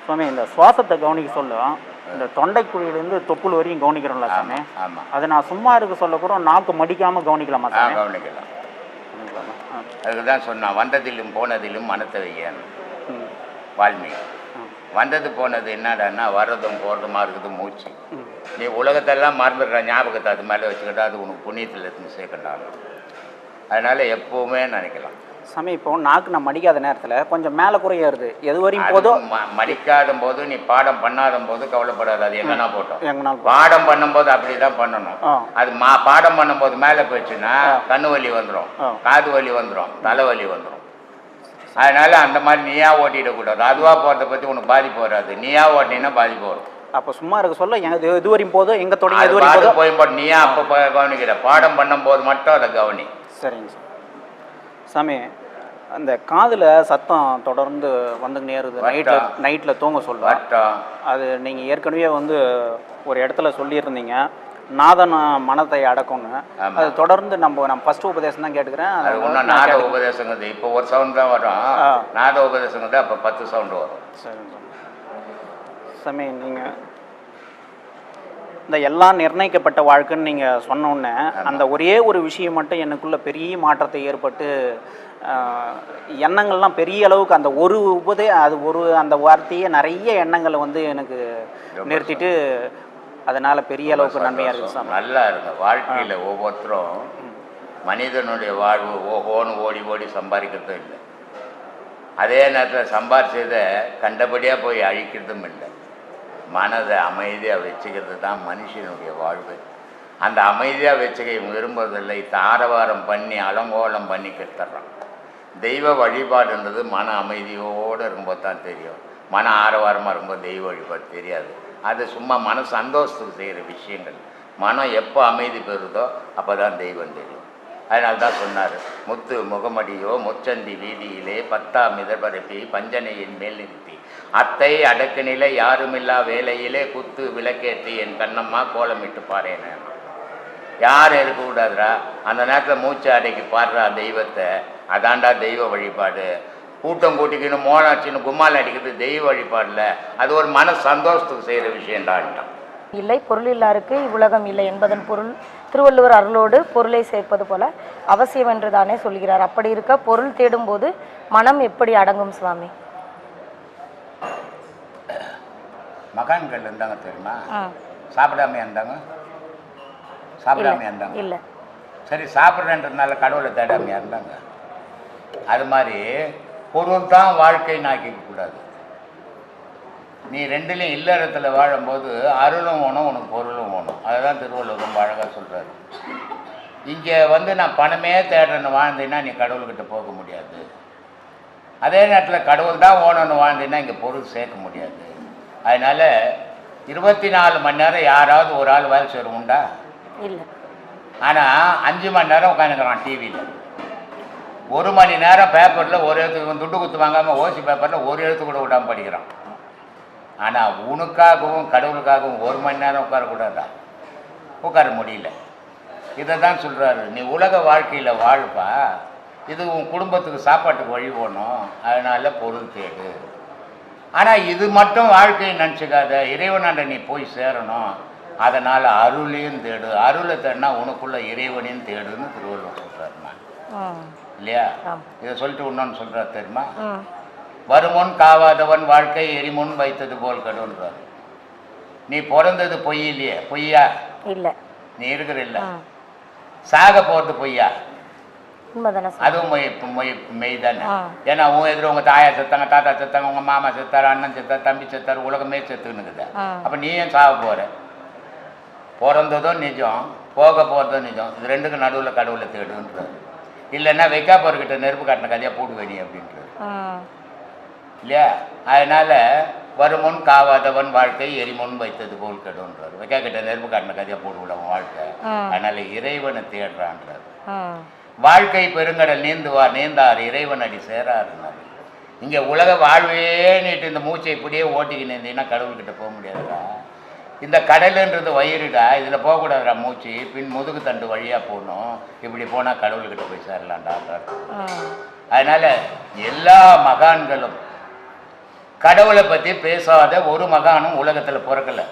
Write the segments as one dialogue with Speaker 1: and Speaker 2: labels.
Speaker 1: சுவாமி இந்த சுவாசத்தை கவனிக்க சொல்ல இந்த தொண்டைக்குழியிலேருந்து தொப்புள் வரையும் கவனிக்கிறோம்ல சாமி.
Speaker 2: ஆமாம்.
Speaker 1: அதை நான் சும்மா இருக்க சொல்ல கூட நாக்கு மடிக்காமல் கவனிக்கலாமா சாமி?
Speaker 2: கவனிக்கலாம். அதுக்கு தான் சொன்னான், வந்ததிலும் போனதிலும் மனத்தை வையன்னு வால்மீகி. வந்தது போனது என்னடான்னா வர்றதும் போகிறதுமா இருக்குது மூச்சு. நீ உலகத்தெல்லாம் மறந்துடுற, ஞாபகத்தை அது மேலே வச்சுக்கிட்டா அது உனக்கு புண்ணியத்தில் இருந்து சேர்க்கண்டாலும். அதனால் எப்போவுமே நினைக்கலாம்
Speaker 1: சாமி. இப்போ நாக்கு நான் மடிக்காத நேரத்தில் கொஞ்சம் மேலே குறையாது, எது வரையும் போதும்.
Speaker 2: மடிக்காத போது நீ பாடம் பண்ணாத போது கவலைப்படாது, அது எங்கன்னா போட்டோம்.
Speaker 1: எங்கன்னா
Speaker 2: பாடம் பண்ணும்போது அப்படி தான் பண்ணணும். அது பாடம் பண்ணும்போது மேலே போயிடுச்சுன்னா கண்ணு வலி வந்துடும், காது வலி வந்துடும், தலைவலி வந்துடும். அதனால அந்த மாதிரி நீயா ஓட்டிடக்கூடாது. அதுவாக போகிறத பற்றி உனக்கு பாதிப்பு வராது, நீயா ஓட்டினா பாதிப்பு வரும்.
Speaker 1: அப்போ சும்மா இருக்க சொல்ல எது வரையும் போதும், எங்கே தொடங்கி எது வரையும்
Speaker 2: போய் போட்டு நீயா அப்போ கவனிக்கிற, பாடம் பண்ணும்போது மட்டும் அதை கவனி.
Speaker 1: சரிங்க சார். சாமி, அந்த காதில் சத்தம் தொடர்ந்து வந்துக்கினே இருக்குது, நைட்டில் தூங்க சொல்லுவேன். அது நீங்கள் ஏற்கனவே ஒரு இடத்துல சொல்லியிருந்தீங்க, நாதன மனத்தை அடக்கும்னு. அது தொடர்ந்து நம்ம ஃபர்ஸ்ட் உபதேசம் தான் கேட்டுக்கிறேன்.
Speaker 2: அது ஒன்றும் நாத உபதேசங்கிறது இப்போ ஒரு சவுண்ட் தான் வரும், நாத உபதேசங்கிறது அப்போ 10 சவுண்டு வரும்.
Speaker 1: சரிங்க சாமி. நீங்கள் இந்த எல்லாம் நிர்ணயிக்கப்பட்ட வாழ்க்கைன்னு நீங்கள் சொன்னோன்னே அந்த ஒரே ஒரு விஷயம் மட்டும் எனக்குள்ள பெரிய மாற்றத்தை ஏற்பட்டு எண்ணங்கள்லாம் பெரிய அளவுக்கு அந்த அந்த வார்த்தையே நிறைய எண்ணங்களை எனக்கு நிறுத்திட்டு அதனால பெரிய அளவுக்கு நன்மையாக இருக்குது சார்.
Speaker 2: நல்லா இருக்கும் வாழ்க்கையில். ஒவ்வொருத்தரும் மனிதனுடைய வாழ்வு ஓஹோன்னு ஓடி ஓடி சம்பாதிக்கிறதும் இல்லை, அதே நேரத்தில் சம்பாதிச்சதை கண்டபடியாக போய் அழிக்கிறதும் இல்லை. மனதை அமைதியாக வச்சுக்கிறது தான் மனுஷனுடைய வாழ்வு. அந்த அமைதியாக வச்சுக்க விரும்புவதில்லை, தாரவாரம் பண்ணி அலங்கோலம் பண்ணி கெடுத்துட்றான். தெய்வ வழிபாடுன்றது மன அமைதியோடு இருக்கும்போது தான் தெரியும். மன ஆரவாரமாக இருக்கும்போது தெய்வ வழிபாடு தெரியாது. அது சும்மா மன சந்தோஷத்துக்கு செய்கிற விஷயங்கள். மனம் எப்போ அமைதி பெறுதோ அப்போ தான் தெய்வம் தெரியும். அதனால தான் சொன்னார், முத்து முகமடியோ முச்சந்தி வீதியிலே 10ஆம் இதழ்பரப்பி பஞ்சனையின் மேல் நிறுத்தி அத்தை அடக்கு நிலை யாருமில்லா வேலையிலே குத்து விளக்கேற்றி என் கண்ணம்மா கோலமிட்டு பாறேன். யாரும் இருக்கக்கூடாதுரா, அந்த நேரத்தில் மூச்சு அடைக்கி பாடுறா தெய்வத்தை, அதாண்டா தெய்வ வழிபாடு. கூட்டம் கூட்டிக்கின்னு மோனாச்சின்னு கும்மால் அடிக்கிறது தெய்வ வழிபாடில், அது ஒரு மன சந்தோஷத்துக்கு செய்கிற விஷயம்டான்ட்டான்.
Speaker 3: இல்லை பொருள் இல்லாருக்கு இவ்வுலகம் இல்லை என்பதன் பொருள் திருவள்ளுவர் அருளோடு பொருளை சேர்ப்பது போல அவசியம் என்று தானே சொல்கிறார். அப்படி இருக்க பொருள் தேடும் போது மனம் எப்படி அடங்கும் சுவாமி?
Speaker 2: மகான்கள் இருந்தாங்க தெரியுமா, சாப்பிடாம இருந்தாங்க, சாப்பிடாம இருந்தாங்க.
Speaker 3: இல்லை
Speaker 2: சரி, சாப்பிட்றேன்றதுனால கடவுளை தேடாமையா இருந்தாங்க. அது மாதிரி பொருள் தான் வாழ்க்கை நாக்கிக்க கூடாது. நீ ரெண்டுலேயும் இல்லறத்தில் வாழும்போது அருளும் வேணும், உனக்கு பொருளும் வேணும். அதுதான் திருவள்ளுவர் ரொம்ப அழகாக சொல்கிறாரு. இங்கே நான் பணமே தேடுறேன்னு வாழ்ந்தீங்கன்னா நீ கடவுள்கிட்ட போக முடியாது. அதே நேரத்தில் கடவுள் தான் ஓணுன்னு வாழ்ந்தீங்கன்னா இங்கே பொருள் சேர்க்க முடியாது. அதனால் 24 மணி நேரம் யாராவது ஒரு ஆள் வேலை செய்கிற உண்டா?
Speaker 3: இல்லை.
Speaker 2: ஆனால் 5 மணி நேரம் உட்காந்துக்கிறான் டிவியில். 1 மணி நேரம் பேப்பரில் ஒரு எழுத்து துட்டு குத்து வாங்காமல் ஓசி பேப்பரில் ஒரு எழுத்து கூட விடாமல் படிக்கிறான். ஆனால் உனக்காகவும் கடவுளுக்காகவும் 1 மணி நேரம் உட்காரக்கூடாதா? உட்கார முடியல. இதை தான் சொல்கிறாரு, நீ உலக வாழ்க்கையில் வாழ்ப்பா, இது உன் குடும்பத்துக்கு சாப்பாட்டுக்கு வழி போகணும், அதனால் பொருள் தேடு. ஆனால் இது மட்டும் வாழ்க்கையை நினச்சிக்காத, இறைவனாண்ட நீ போய் சேரணும், அதனால் அருளையும் தேடு. அருளை தேடினா உனக்குள்ள இறைவனையும் தேடுன்னு திருவள்ளுவர் சொல்கிறாருமா, இல்லையா? இதை சொல்லிட்டு இன்னொன்று சொல்கிறார் தெரியுமா, வருமுன் காவாதவன் வாழ்க்கை எரிமுன் வைத்தது போல் கடுன்றார். நீ பிறந்தது பொய் இல்லையே, பொய்யா?
Speaker 3: இல்லை.
Speaker 2: நீ இருக்கிற இல்லை. சாக போகிறது பொய்யா? அதுவும் மெய் தானே. ஏன்னா உன் எதிர உங்கள் தாயா செத்தாங்க, தாத்தா செத்தாங்க, உங்கள் மாமா செத்தார், அண்ணன் செத்தார், தம்பி செத்தார், உலகமே செத்துன்னுக்குது. அப்போ நீ ஏன் சாக போகிற? பிறந்ததும் நிஜம், போக போகிறதும் நிஜம். இது ரெண்டுக்கும் நடுவில் கடவுளை தேடுன்றார். இல்லைன்னா வைக்காப்போர்கிட்ட நெருப்பு காட்டின கதையாக போடுவேணி அப்படின்றார், இல்லையா? அதனால் வருமுன் காவாதவன் வாழ்க்கை எரிமுன் வைத்தது போல் கெடுன்றார். வைக்கா கிட்ட நெருப்பு காட்டின கதையாக போடுவிட அவன் வாழ்க்கை. அதனால் இறைவனை தேடுறான்றார். வாழ்க்கை பெருங்கடல் நீந்துவார் நீந்தார் இறைவன் அடி சேராருன்னார். இங்கே உலக வாழ்வே நீட்டு இந்த மூச்சை இப்படியே ஓட்டிக்கின்னு இருந்தீங்கன்னா கடவுள்கிட்ட போக முடியாதுடா. இந்த கடலுன்றது வயிறுடா, இதில் போகக்கூடாதுடா மூச்சு, பின் முதுகு தண்டு வழியாக போகணும், இப்படி போனால் கடவுள்கிட்ட போய் சேரலான்டா. அதனால் எல்லா மகான்களும் கடவுளை பற்றி பேசாத ஒரு மகானும் உலகத்தில் பிறக்கலை.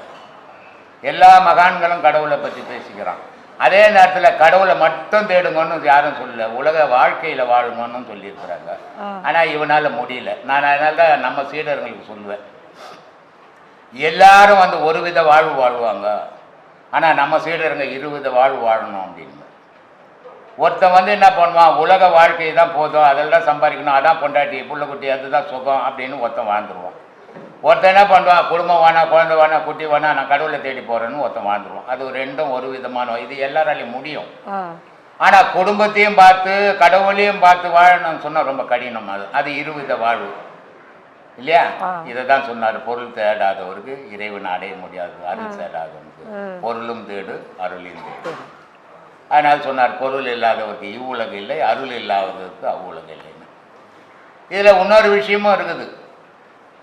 Speaker 2: எல்லா மகான்களும் கடவுளை பற்றி பேசிக்கிறான். அதே நேரத்தில் கடவுளை மட்டும் தேடுங்கன்னு யாரும் சொல்லல, உலக வாழ்க்கையில் வாழுங்கன்னு சொல்லியிருக்கிறாங்க. ஆனால் இவனால் முடியல. நான் அதனால தான் நம்ம சீடர்களுக்கு சொல்லுவேன், எல்லாரும் வந்து ஒரு வித வாழ்வு வாழ்வாங்க, ஆனால் நம்ம சீடருங்க இருவித வாழ்வு வாழணும் அப்படின்னு. ஒருத்தன் வந்து என்ன பண்ணுவான், உலக வாழ்க்கை தான் போதும், அதெல்லாம் சம்பாதிக்கணும், அதான் பொண்டாட்டி புள்ளக்குட்டி அதுதான் சுகம் அப்படின்னு ஒருத்தன் வாழ்ந்துருவான். ஒருத்தன் என்ன பண்ணுவான், குடும்பம் வேணா, குழந்தை வேணா, குட்டி வேணா, நான் கடவுளை தேடி போகிறேன்னு ஒருத்தன் வாழ்ந்துருவான். அது ரெண்டும் ஒரு விதமான, இது எல்லாராலையும் முடியும். ஆனால் குடும்பத்தையும் பார்த்து கடவுளையும் பார்த்து வாழணும்னு சொன்னால் ரொம்ப கடினம். அது இருவித வாழ்வு இல்லையா? இதை தான் சொன்னார், பொருள் தேடாதவருக்கு இறைவன் அடைய முடியாது, அருள் தேடாதவனுக்கு பொருளும் தேடு அருளையும் தேடு. அதனால் சொன்னார், பொருள் இல்லாதவருக்கு இவ்வுலகம் இல்லை, அருள் இல்லாதவருக்கு அவ்வுலகம் இல்லைன்னு. இதில் இன்னொரு விஷயமும் இருக்குது.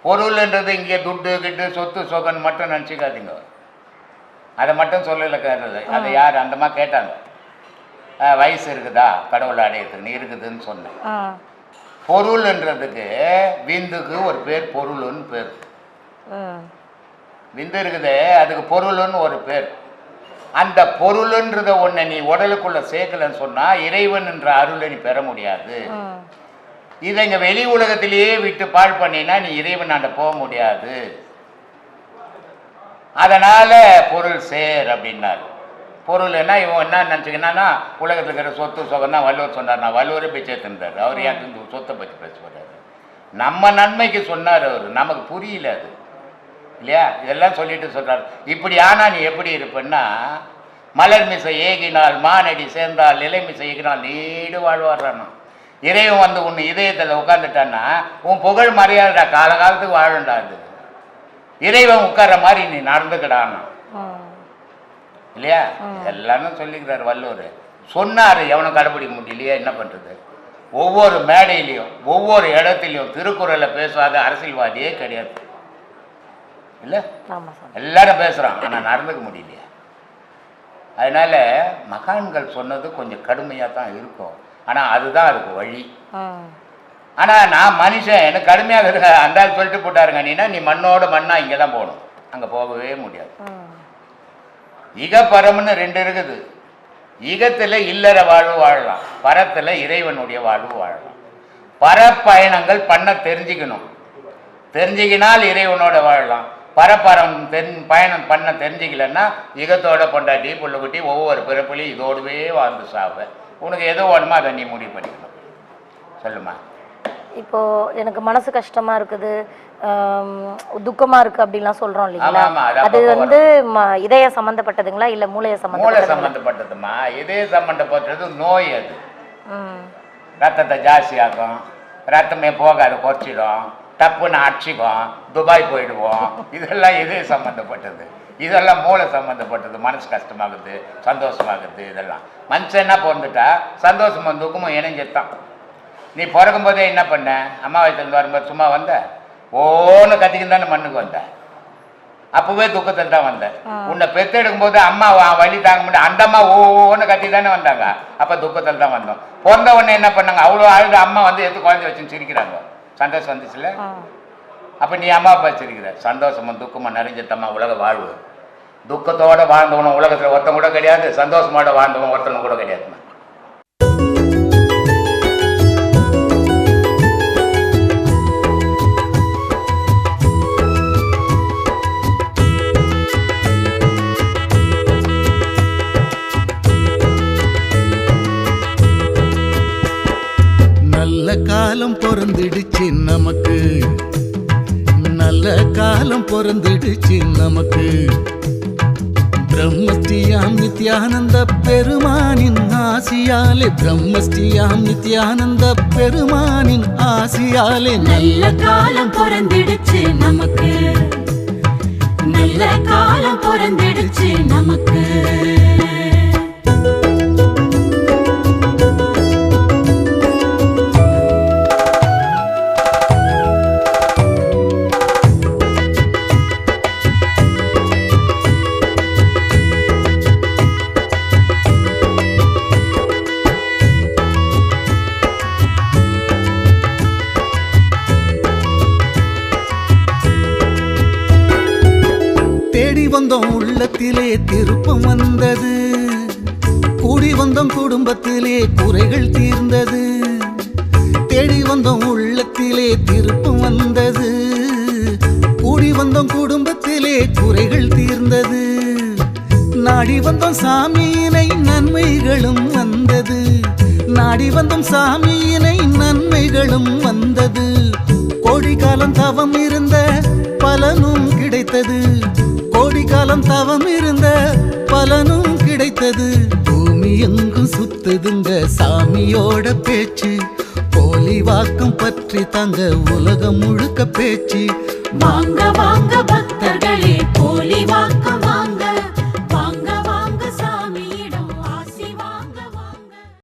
Speaker 2: பொருள்ன்றது இங்கே துட்டு கிட்டு சொத்து சொகன் மட்டும் நினச்சிக்காதீங்க. அதை மட்டும் சொல்லலை கேட்டது. அதை யார் அந்தமா கேட்டாங்க, வயசு இருக்குதா கடவுளை அடையிறதுக்கு? நீ இருக்குதுன்னு சொன்னேன். பொருள்ன்றதுக்கு விந்துக்கு ஒரு பேர் பொருள்னு பேர். விந்து இருக்குது, அதுக்கு பொருள்னு ஒரு பேர். அந்த பொருள்ன்றத ஒன்றை நீ உடலுக்குள்ள சேர்க்கலன்னு சொன்னா இறைவன் என்ற அருளை நீ பெற முடியாது. இதை இங்க வெளி உலகத்திலேயே விட்டு பாழ் பண்ணினா நீ இறைவன் ஆண்ட போக முடியாது. அதனால பொருள் சேர் அப்படின்னாரு. பொருள்னா இவன் என்ன நினச்சிக்கினா உலகத்தில் இருக்கிற சொத்து சொகன்னா வள்ளுவர் சொன்னார். நான் வள்ளுவரே பிச்சை தந்தார். அவர் யாருக்கு சொத்தை பற்றி பேச போறாரு? நம்ம நன்மைக்கு சொன்னார் அவர், நமக்கு புரியல அது இல்லையா? இதெல்லாம் சொல்லிட்டு சொல்றாரு. இப்படி ஆனால் நீ எப்படி இருப்பேன்னா, மலர் மிசை ஏகினால் மானடி சேர்ந்தால் நிலை மிசை ஏகினால் நீடு வாழ்வாடுறான். இறைவன் வந்து உன் இதயத்தில் உட்காந்துட்டான்னா உன் புகழ் மரியாதை காலகாலத்துக்கு வாழண்டாது. இறைவன் உட்கார்ற மாதிரி நீ நடந்துக்கிடானா இல்லையா? எல்லாரும் சொல்லிக்கிறார் வள்ளுவர். சொன்னார், எவனும் கடைபிடிக்க முடியலையே, என்ன பண்ணுறது? ஒவ்வொரு மேடையிலையும் ஒவ்வொரு இடத்துலையும் திருக்குறளை பேசாத அரசியல்வாதியே கிடையாது இல்லை? எல்லாரும் பேசுகிறான், ஆனால் நடந்துக்க முடியலையா? அதனால மகான்கள் சொன்னது கொஞ்சம் கடுமையாக தான் இருக்கும், ஆனால் அதுதான் அதுக்கு வழி. ஆனால் நான் மனுஷன், எனக்கு கடுமையாக இருக்க அந்த சொல்லிட்டு போட்டாருங்க நீனா, நீ மண்ணோட மண்ணா இங்கே தான் போகணும், அங்கே போகவே முடியாது. இகப்பரம்னு ரெண்டு இருக்குது. இகத்தில் இல்லற வாழ்வு வாழலாம், பரத்தில் இறைவனுடைய வாழ்வு வாழலாம். பரப்பயணங்கள் பண்ண தெரிஞ்சுக்கணும், தெரிஞ்சுக்கினால் இறைவனோட வாழலாம். பரப்பரம் பயணம் பண்ண தெரிஞ்சிக்கலன்னா இகத்தோட பொண்டாட்டி புள்ளுக்குட்டி ஒவ்வொரு பிறப்புலையும் இதோடவே வாழ்ந்து சாவ. உனக்கு எதோ வேணுமோ அதை நீ முடிவு பண்ணிக்கணும். சொல்லுமா.
Speaker 3: இப்போது எனக்கு மனசு கஷ்டமாக இருக்குது, துக்கமாக இருக்குது அப்படின்லாம் சொல்கிறோம் இல்லைங்களா? அது வந்து இதய சம்மந்தப்பட்டதுங்களா இல்லை மூளையை
Speaker 2: சம்மந்தப்பட்டதுமா? இதய சம்மந்தப்பட்டது நோய். அது ரத்தத்தை ஜாஸ்தியாகும், ரத்தமே போகாது, குறைச்சிடும், டப்புன்னு அடிச்சிக்கும், துபாய் போயிடுவோம். இதெல்லாம் இதய சம்மந்தப்பட்டது. இதெல்லாம் மூளை சம்மந்தப்பட்டது. மனசு கஷ்டமாகுது, சந்தோஷமாகுது. இதெல்லாம் மனுஷன் என்ன பிறந்துட்டா சந்தோஷமும் துக்கமும் இணைஞ்சிட்டான். நீ பிறக்கும் போதே என்ன பண்ண? அம்மா வயசுலேருந்து வரும்போது சும்மா வந்த, ஓன்னு கத்திக்கின்னு தானே மண்ணுக்கு வந்த. அப்போவே துக்கத்தில் தான் வந்த. உன்னை பெற்றெடுக்கும் போது அம்மா வலி தாங்க முடியாது, அந்த அம்மா ஓன்னு கத்தி தானே வந்தாங்க. அப்போ துக்கத்தில் தான் வந்தோம். பிறந்த உடனே என்ன பண்ணாங்க? அவ்வளோ அழுது அம்மா வந்து எடுத்து குழந்தை வச்சுன்னு சிரிக்கிறாங்க. சந்தோஷம் வந்துச்சுல? அப்போ நீ அம்மா அப்பா சிரிக்கிற. சந்தோஷமும் துக்கமும் நிறைஞ்சத்தம்மா உலக வாழ்வு. துக்கத்தோடு வாழ்ந்தவனும் உலகத்தில் ஒருத்தன் கூட கிடையாது, சந்தோஷமோட வாழ்ந்தவன் ஒருத்தனும் கூட கிடையாதுமா.
Speaker 4: நல்ல காலம் பொறந்துடுச்சு நமக்கு, நல்ல காலம் பொறந்துடுச்சு நமக்கு. பிரம்மஸ்ரீயாம் நித்யானந்த பெருமானின் ஆசியாலே, பிரம்மஸ்ரீயாம் நித்யானந்த பெருமானின் ஆசியாலே நல்ல காலம் பொறந்துடுச்சு நமக்கு, நல்ல காலம் பொறந்துடுச்சு நமக்கு. வந்தோம் உள்ளத்திலே திருப்பம் வந்தது, கூடி வந்தோம் குடும்பத்திலே குறைகள் தீர்ந்தது. தேடி வந்தோம் உள்ளத்திலே திருப்பம் வந்தது, கூடி வந்தோம் குடும்பத்திலே குறைகள் தீர்ந்தது. நாடி வந்தோம் சாமியினை நன்மைகளும் வந்தது, நாடி வந்தோம் சாமியினை நன்மைகளும் வந்தது. கோடி காலம் தவம் இருந்த பலனும் கிடைத்தது, கோடி காலம் தவம் இருந்த பலனும் கிடைத்தது. பூமி எங்கும் சுத்துதுங்க சாமியோட பேச்சு, போலி வாக்கம் பற்றி தங்க உலகம் முழுக்க பேச்சு.
Speaker 5: வாங்க வாங்க பக்தர்களே போலி வாக்கு